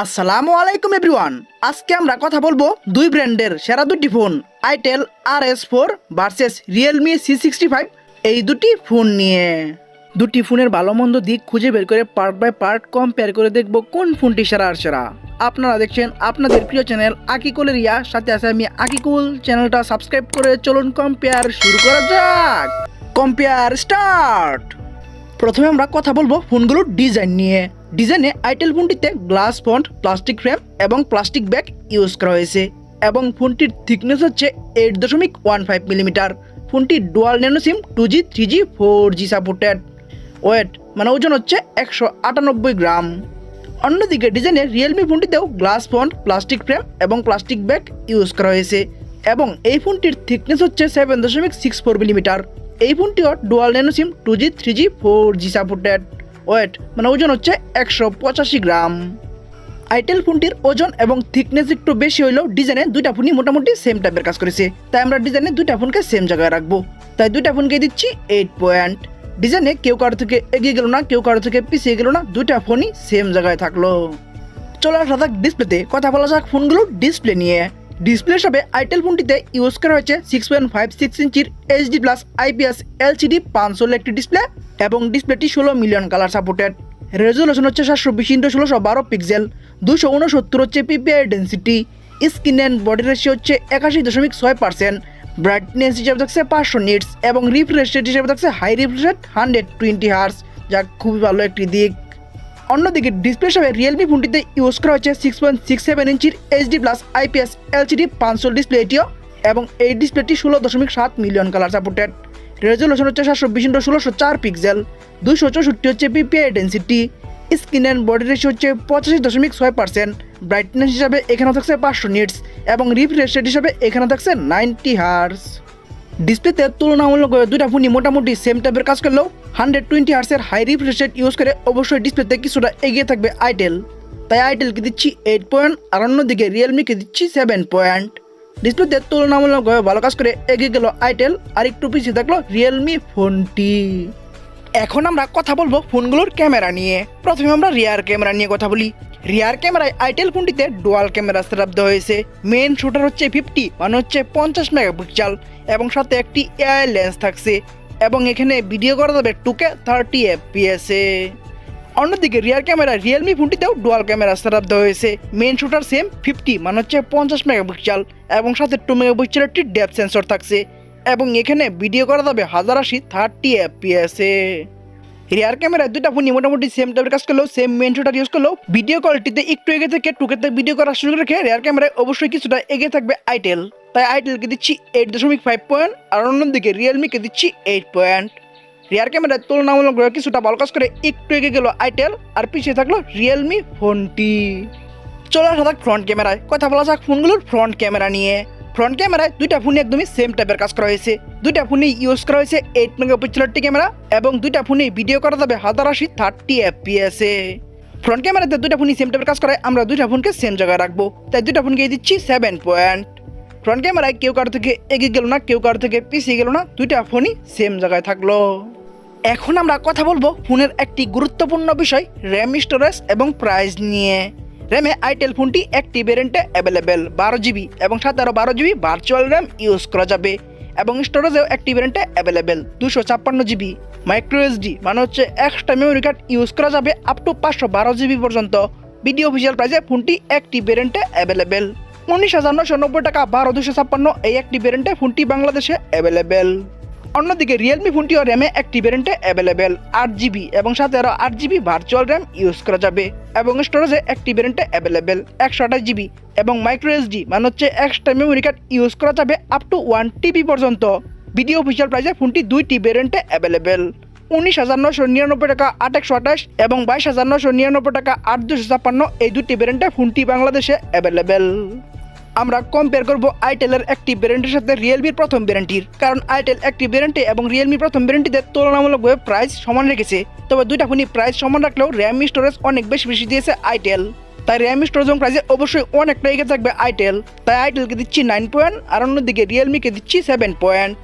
আসসালামু আলাইকুম এভরিওয়ান। আজকে আমরা কথা বলবো দুই ব্র্যান্ডের সেরা দুটি phone, itel RS4 versus Realme C65। এই দুটি ফোন নিয়ে দুটি ফোনের ভালো মন্দ দিক খুঁজে বের করে পার্ট বাই পার্ট কম্পেয়ার করে দেখব কোন ফোনটি সেরা আর সেরা। আপনারা দেখছেন আপনাদের প্রিয় চ্যানেল আকিকুলের রিয়া, সাথে আছে আমি আকিকুল। চ্যানেলটা সাবস্ক্রাইব করে চলুন কম্পেয়ার শুরু করা যাক। Compare start. প্রথমে আমরা কথা বলবো ফোনগুলোর ডিজাইন নিয়ে। ডিজাইনে আইটেল ফোনটিতে গ্লাস ফন্ট, প্লাস্টিক ফ্রেম এবং প্লাস্টিক ব্যাগ ইউজ করা হয়েছে এবং ফোনটির থিকনেস হচ্ছে 8.15 মিলিমিটার। ফোনটি dual nano SIM 2G 3G 4G supported. Weight মানে ওজন হচ্ছে 198 গ্রাম। অন্যদিকে ডিজাইনে রিয়েলমি ফোনটিতেও গ্লাস ফন্ট, প্লাস্টিক ফ্রেম এবং প্লাস্টিক ব্যাগ ইউজ করা হয়েছে এবং এই ফোনটির থিকনেস হচ্ছে 7.64 মিলিমিটার। এই ফোনটিও dual nano SIM 2G 3G 4G supported. Weight মানে ওজন হচ্ছে 185 গ্রাম। আইটেল ফোনটির ওজন এবং থিকনেস একটু বেশি হইলেও ডিজাইনে দুইটা ফোনই মোটামুটি সেম টাইপের কাজ করেছে, তাই আমরা ডিজাইনে দুইটা ফোনকে সেম জায়গায় রাখবো। তাই দুইটা ফোনকে দিচ্ছি 8 পয়েন্ট। ডিজাইনে কেউ কারো থেকে এগিয়ে গেল না, কেউ কারো থেকে পিছিয়ে গেল না, দুইটা ফোনই সেম জায়গায় থাকলো। চলে আসা যাক ডিসপ্লেতে। কথা বলা যাক ফোনগুলোর ডিসপ্লে নিয়ে। ডিসপ্লে হিসাবে আইটেল ফোনটিতে ইউজ করা হয়েছে 6.56 ইঞ্চির HD+ IPS LCD 500 একটি ডিসপ্লে এবং ডিসপ্লেটি 16 মিলিয়ন কালার সাপোর্টেড। রেজুলেশন হচ্ছে 720x1612 পিক্সেল, 269 হচ্ছে PPI density. Screen and body ratio হচ্ছে 81.6%। ব্রাইটনেস হিসাবে থাকছে 500 নিটস এবং রিফ্রেশ রেট হিসাবে থাকছে হাই রিফ্রেশ রেট 120 হার্টজ, যা খুবই ভালো একটি দিক। অন্যদিকে ডিসপ্লে হিসাবে রিয়েলমি ফোনটিতে ইউজ করা হয়েছে 6.67 ইঞ্চির HD+ IPS LCD 500 ডিসপ্লে এটিও এবং এই ডিসপ্লেটি 16.7 মিলিয়ন কালার সাপোর্টেড। রেজুলেশন হচ্ছে 720x1604 পিক্সেল, 264 হচ্ছে PPI density. Screen and body ratio হচ্ছে 85.6%। ব্রাইটনেস হিসাবে এখানেও থাকছে 500 নিটস এবং রিফ্রেশ রেট হিসাবে এখানে থাকছে 90 হার্টজ। ডিসপ্লেতে তুলনামূলক দুইটা ফোনই মোটামুটি সেম টাইপের কাজ করলেও 120 হার্টসের হাই রিফ্রেশ রেট ইউজ করে অবশ্যই ডিসপ্লেতে কিছুটা এগিয়ে থাকবে আইটেল, তাই আইটেলকে দিচ্ছি 8 পয়েন্ট আর অন্যদিকে রিয়েলমিকে দিচ্ছি 7 পয়েন্ট। ডিসপ্লেতে তুলনামূলকভাবে ভালো কাজ করে এগিয়ে গেল আইটেল আর একটু পিছিয়ে থাকলো রিয়েলমি ফোনটি। এখন আমরা কথা বলবো ফোনগুলোর ক্যামেরা নিয়ে। প্রথমে আমরা রিয়ার ক্যামেরা নিয়ে কথা বলি। রিয়ার ক্যামেরায় আইটেল ফোনটিতে ডুয়াল ক্যামেরা সেটআপ দেওয়া হয়েছে। মেইন শুটার হচ্ছে 50 মানে হচ্ছে 50 মেগাপিক্সেল এবং সাথে একটি এআই লেন্স থাকছে এবং এখানে ভিডিও করা যাবে 2K 30 FPS এ। অন্যদিকে রিয়ার ক্যামেরা রিয়েলমি ফোনটিতেও ডুয়াল ক্যামেরা সেটআপ দেওয়া হয়েছে। মেইন শুটার সেম 50 মানে হচ্ছে 50 মেগাপিক্সেল এবং সাথে 2 মেগাপিক্সেলের একটি ডেপথ সেন্সর থাকছে এবং এখানে ভিডিও করা যাবে 1080 30 FPS এ। রিয়ার ক্যামেরায় দুইটা ফোনই মোটামুটি সেম টাইপের কাজ করলেও সেম মেইন শুটার ইউজ করলেও ভিডিও কোয়ালিটিতে একটু এগিয়ে থেকে 2K তে ভিডিও করার সুযোগ রেখে রিয়ার ক্যামেরায় অবশ্যই কিছুটা এগিয়ে থাকবে আইটেল, তাই আইটেলকে দিচ্ছি 8.5 পয়েন্ট আর অন্যদিকে রিয়েলমিকে দিচ্ছি 8 পয়েন্ট। রিয়ার ক্যামেরায় তুলনামূলকভাবে কিছুটা ভালো কাজ করে একটু এগিয়ে গেল আইটেল আর পিছিয়ে থাকলো রিয়েলমি ফোনটি। চলে আসা যাক ফ্রন্ট ক্যামেরায়। কথা বলা যাক ফোনগুলোর ফ্রন্ট ক্যামেরা নিয়ে। ফ্রন্ট ক্যামেরায় দুইটা ফোনই একদমই সেম টাইপের কাজ করা হয়েছে। দুইটা ফোনই ইউজ করা হয়েছে 8 মেগাপিক্সেলের একটি ক্যামেরা এবং দুইটা ফোনই ভিডিও করা যাবে 1080 30 FPS এ। ফ্রন্ট ক্যামেরাতে দুইটা ফোনই সেম টাইপের কাজ করে আমরা দুইটা ফোনকে সেম জায়গায় রাখবো, তাই দুইটা ফোনকে দিচ্ছি 7 পয়েন্ট। ফ্রন্ট ক্যামেরায় কেউ কারো থেকে এগিয়ে গেল না, কেউ কারো থেকে পিছিয়ে গেল না, দুইটা ফোনই সেম জায়গায় থাকলো। এখন আমরা কথা বলবো ফোনের একটি গুরুত্বপূর্ণ বিষয়, র্যাম, স্টোরেজ এবং প্রাইস নিয়ে। র্যামে আইটেল ফোনটি একটি ভ্যারিয়েন্টে অ্যাভেলেবেল 12GB এবং সাথে আরও 12GB ভার্চুয়াল র্যাম ইউজ করা যাবে এবং স্টোরেজেও একটি ভ্যারিয়েন্টে অ্যাভেলেবেল 256GB। মাইক্রো SD মানে হচ্ছে এক্সট্রা মেমোরি কার্ড ইউজ করা যাবে আপ টু 512GB পর্যন্ত। ভিডিও অফিসিয়াল প্রাইসে ফোনটি একটি ভ্যারিয়েন্টে অ্যাভেলেবেল 19,990 টাকা 12,256 এই একটি ভ্যারিয়েন্টে ফোনটি বাংলাদেশে অ্যাভেলেবেল। অন্যদিকে রিয়েলমি ফোনটিও র্যামে একটি ভ্যারিয়েন্টে অ্যাভেলেবেল 8GB এবং সাথে আরও 8GB ভার্চুয়াল র্যাম ইউজ করা যাবে এবং স্টোরেজে একটি ভ্যারিয়েন্টে অ্যাভেলেবেল 128GB এবং মাইক্রো SD মানে হচ্ছে এক্সট্রা মেমোরি কার্ড ইউজ করা যাবে আপ টু 1TB পর্যন্ত। ভিডিও অফিসিয়াল প্রাইসে ফোনটি দুইটি ভ্যারিয়েন্টে অ্যাভেলেবেল 19,999 টাকা 8/128 এবং 22,999 টাকা 8/256 এই দুটি ভ্যারিয়েন্টে ফোনটি বাংলাদেশে অ্যাভেলেবেল। আমরা কম্পেয়ার করব আইটেলের একটি ভ্যারিয়েন্টের সাথে রিয়েলমির প্রথম ভ্যারিয়েন্টটির, কারণ আইটেল একটি ভ্যারিয়েন্টে এবং রিয়েলমি প্রথম ভ্যারিয়েন্টটিতে তুলনামূলকভাবে প্রাইস সমান রেখেছে। তবে দুইটা ফোনই প্রাইস সমান রাখলেও র্যাম স্টোরেজ অনেক বেশি দিয়েছে আইটেল, তাই র্যাম স্টোরেজ এবং প্রাইসে অবশ্যই অনেকটা এগিয়ে থাকবে আইটেল, তাই আইটেলকে দিচ্ছি 9 পয়েন্ট আর অন্যদিকে রিয়েলমিকে দিচ্ছি 7 পয়েন্ট।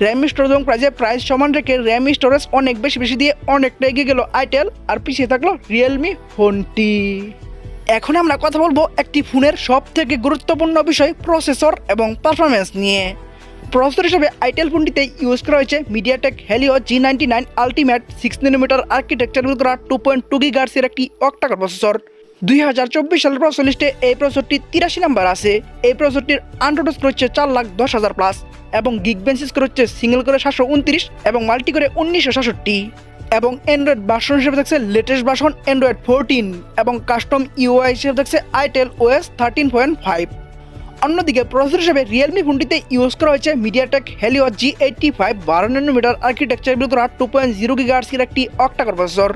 র্যাম স্টোরেজ এবং প্রাইস সমান রেখে র্যাম স্টোরেজ অনেক বেশি দিয়ে অনেকটা এগিয়ে গেল আইটেল আর পিছিয়ে থাকলো রিয়েলমি ফোনটি। এখন আমরা কথা বলবো একটি ফোনের সবথেকে গুরুত্বপূর্ণ বিষয় প্রসেসর এবং পারফরমেন্স নিয়ে। প্রসেসর হিসেবে আইটেল ফোনটিতে ইউজ করা হয়েছে MediaTek Helio G99 ultimate 6nm architecture use করা 2.2 GHz একটি অক্টাকোর প্রসেসর। 2024 সালের প্রসেসর লিস্টে এই প্রসেসরটি 83 নম্বর আছে। এই প্রসেসরটির আনটোটাল স্কোর হচ্ছে 4,10,000 প্লাস এবং গিগবেঞ্চ স্কোর হচ্ছে সিঙ্গেল করে 729 এবং মাল্টি করে 1966 এবং অ্যান্ড্রয়েড ভার্সন হিসেবে থাকছে লেটেস্ট ভার্সন অ্যান্ড্রয়েড 14 এবং কাস্টম ইউআই হিসেবে থাকছে আইটেল OS 13.5। অন্যদিকে প্রসেসর হিসেবে রিয়েলমি ফোনটিতে ইউজ করা হয়েছে MediaTek Helio G85 12nm architecture use করা 2.0 GHz এর একটি অক্টাকোর প্রসেসর।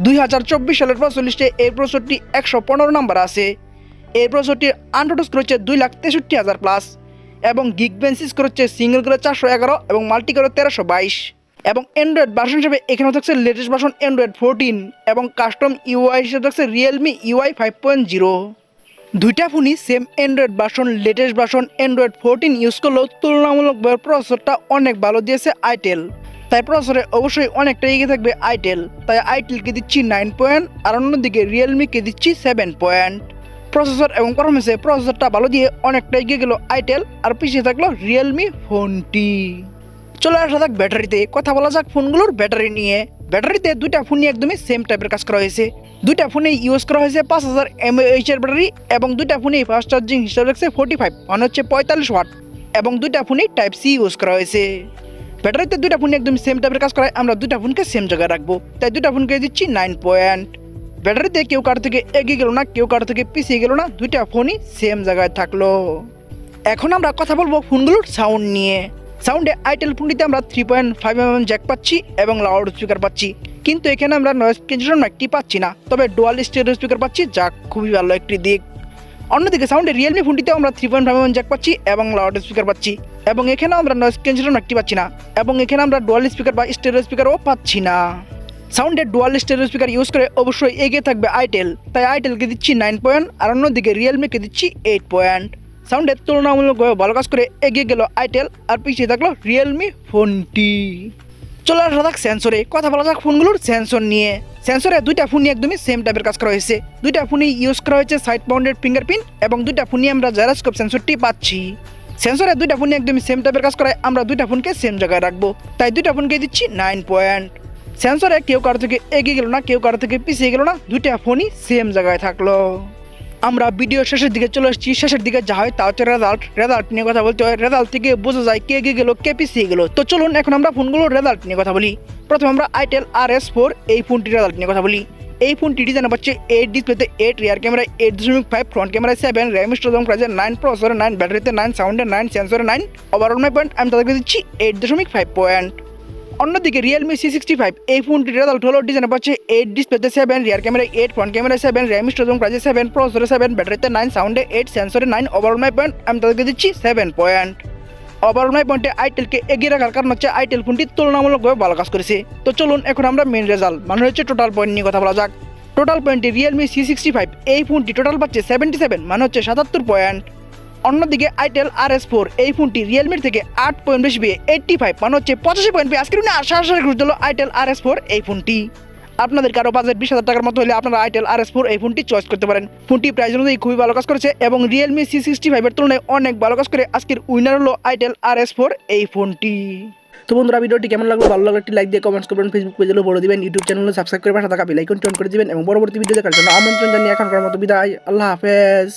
2024 সালের প্রসেসর লিস্টে এই প্রসেসরটি 115 নম্বর আছে। এই প্রসেসরটির আনটোটাল স্কোর হচ্ছে 2,63,000 প্লাস এবং গিগবেঞ্চ স্কোর হচ্ছে সিঙ্গেল করে 411 এবং মাল্টি করে 1322 এবং অ্যান্ড্রয়েড ভার্সন হিসেবে এখানেও থাকছে লেটেস্ট ভার্সন অ্যান্ড্রয়েড 14 এবং কাস্টম ইউআই হিসেবে থাকছে রিয়েলমি UI 5.0। দুইটা ফোনই same Android version latest version Android 14 use করলেও তুলনামূলকভাবে প্রসেসরটা অনেক ভালো দিয়েছে আইটেল, তাই প্রসেসরে অবশ্যই অনেকটা এগিয়ে থাকবে আইটেল। তাই আইটেলকে দিচ্ছি 9 পয়েন্ট আর অন্যদিকে রিয়েলমিকে দিচ্ছি 7 পয়েন্ট। প্রসেসর এবং পারফরমেন্সে প্রসেসরটা ভালো দিয়ে অনেকটা এগিয়ে গেল আইটেল আর পিছিয়ে থাকলো রিয়েলমি ফোনটি। চলে আসা যাক ব্যাটারিতে, কথা বলা যাক ফোনগুলোর ব্যাটারি নিয়ে। ব্যাটারিতে দুইটা ফোনই একদমই সেম টাইপের কাজ করা হয়েছে। দুইটা ফোনেই ইউজ করা হয়েছে 5000 mAh এর ব্যাটারি এবং দুইটা ফোনেই ফাস্ট চার্জিং হিসাবে রাখছে 45 মানে হচ্ছে 45 ওয়াট এবং দুইটা ফোনেই টাইপ সি ইউজ করা হয়েছে। ব্যাটারিতে দুইটা ফোনই একদমই সেম টাইপের কাজ করায় আমরা দুইটা ফোনকে সেম জায়গায় রাখবো, তাই দুইটা ফোনকে দিচ্ছি 9 পয়েন্ট। ব্যাটারিতে কেউ কারো থেকে এগিয়ে গেল না, কেউ কারো থেকে পিছিয়ে গেল না, দুইটা ফোনই সেম জায়গায় থাকলো। এখন আমরা কথা বলবো ফোনগুলোর সাউন্ড নিয়ে। সাউন্ডে আইটেল ফোনটিতে আমরা 3.5mm জ্যাক পাচ্ছি এবং লাউড স্পিকার পাচ্ছি, কিন্তু এখানে আমরা নয়েজ ক্যান্সেলেশন মাইকটি পাচ্ছি না, তবে ডুয়াল স্টেরিও স্পিকার পাচ্ছি যা খুবই ভালো একটি দিক। অন্যদিকে সাউন্ডে রিয়েলমি ফোনটিতেও আমরা 3.5mm জ্যাক পাচ্ছি এবং লাউড স্পিকার পাচ্ছি এবং এখানে আমরা নয়েজ ক্যান্সেলেশন মাইকটি পাচ্ছি না এবং এখানে আমরা ডুয়াল স্পিকার বা স্টেরিও স্পিকারও পাচ্ছি না। সাউন্ডে ডুয়াল স্টেরিও স্পিকার ইউজ করে অবশ্যই এগিয়ে থাকবে আইটেল, তাই আইটেলকে দিচ্ছি 9 পয়েন্ট আর অন্যদিকে রিয়েলমিকে দিচ্ছি 8 পয়েন্ট। সাউন্ডের তুলনামূলকভাবে ভালো কাজ করে এগিয়ে গেল আইটেল আর পিছিয়ে থাকলো রিয়েলমি ফোনটি। চলে আসা যাক সেন্সরে, কথা বলা যাক ফোনগুলোর সেন্সর নিয়ে। সেন্সরে দুইটা ফোনই একদমই সেম টাইপের কাজ করা হয়েছে। দুইটা ফোনই ইউজ করা হয়েছে সাইড মাউন্টেড ফিঙ্গারপ্রিন্ট এবং দুইটা ফোনই আমরা জাইরোস্কোপ সেন্সরটি পাচ্ছি। সেন্সরে দুইটা ফোনই একদমই সেম টাইপের কাজ করায় আমরা দুইটা ফোনকে সেম জায়গায় রাখবো, তাই দুইটা ফোনকে দিচ্ছি 9 পয়েন্ট। সেন্সরে কেউ কারো থেকে এগিয়ে গেল না, কেউ কারো থেকে পিছিয়ে গেল না, দুইটা ফোনই সেম জায়গায় থাকলো। আমরা ভিডিও শেষের দিকে চলে এসেছি। শেষের দিকে যা হয় তা হচ্ছে রেজাল্ট নিয়ে কথা বলতে হয়। রেজাল্ট থেকে বোঝা যায় কে এগিয়ে গেল কে পিছিয়ে গেল। তো চলুন এখন আমরা ফোনগুলোর রেজাল্ট নিয়ে কথা বলি। প্রথমে আমরা আইটেল RS4 এই ফোনটির রেজাল্ট নিয়ে কথা বলি। এই ফোনটি ডিজাইন পাচ্ছে 8 ডিসপ্লেতে 8, রিয়ার ক্যামেরায় 8.5, ফ্রন্ট ক্যামেরায় 7, র্যাম স্টোরেজ প্রাইসে 9, প্রসেসরে 9, ব্যাটারিতে 9, সাউন্ডে 9, সেন্সরে 9, ওভারঅল 9 পয়েন্ট। আমি তাদেরকে দিচ্ছি 8.5 পয়েন্ট। অন্যদিকে রিয়েলমি C65 এই ফোনটির রেজাল্ট হলো ডিজাইন পাচ্ছে 8 ডিসপ্লেতে 7, রিয়ার ক্যামেরায় 8, ফ্রন্ট ক্যামেরায় 7, র্যাম স্টোরেজ প্রাইসে 7, প্রসেসরে 7, ব্যাটারিতে 9, সাউন্ডে 8, সেন্সরে 9, ওভারঅল 9 পয়েন্ট। আমি তাদেরকে দিচ্ছি 7 পয়েন্ট। ওভারঅল 9 পয়েন্টে আইটেলকে এগিয়ে রাখার কারণ হচ্ছে আইটেল ফোনটি তুলনামূলকভাবে ভালো কাজ করেছে। তো চলুন এখন আমরা মেন রেজাল্ট মানে হচ্ছে টোটাল পয়েন্ট নিয়ে কথা বলা যাক। টোটাল পয়েন্টে রিয়েলমি C65 এই ফোনটি টোটাল পাচ্ছে 77 মানে হচ্ছে 77 পয়েন্ট। অন্যদিকে আইটেল RS4 এই ফোনটি রিয়েলমির থেকে 8 পয়েন্ট বেশি পেয়ে 85 মানে হচ্ছে 85 পয়েন্ট পেয়ে আজকের আশা ঘুষ দিল আইটেল RS4 এই ফোনটি। আপনাদের কারো বাজেট 20,000 টাকার মতো হলে আপনারা আইটেল RS4 এই ফোনটি চয়েস করতে পারেন। ফোনটি প্রাইস অনুযায়ী খুবই ভালো কাজ করেছে এবং রিয়েলমি C65 এর তুলনায় অনেক ভালো কাজ করে আজকের উইনার হলো আইটেল RS4 এই ফোনটি। তো বন্ধুরা ভিডিওটি কেমন লাগলো, ভালো লাগলে একটি লাইক দিয়ে কমেন্টস করবেন, ফেসবুক পেজে বলে দিবেন, ইউটিউব চ্যানেলে সাবস্ক্রাইব করে পাশে থাকা বেল আইকনটি অন করে দিবেন এবং পরবর্তী ভিডিও দেখার জন্য আমন্ত্রণ জানিয়ে এখনকার মতো বিদায়। আল্লাহ হাফেজ।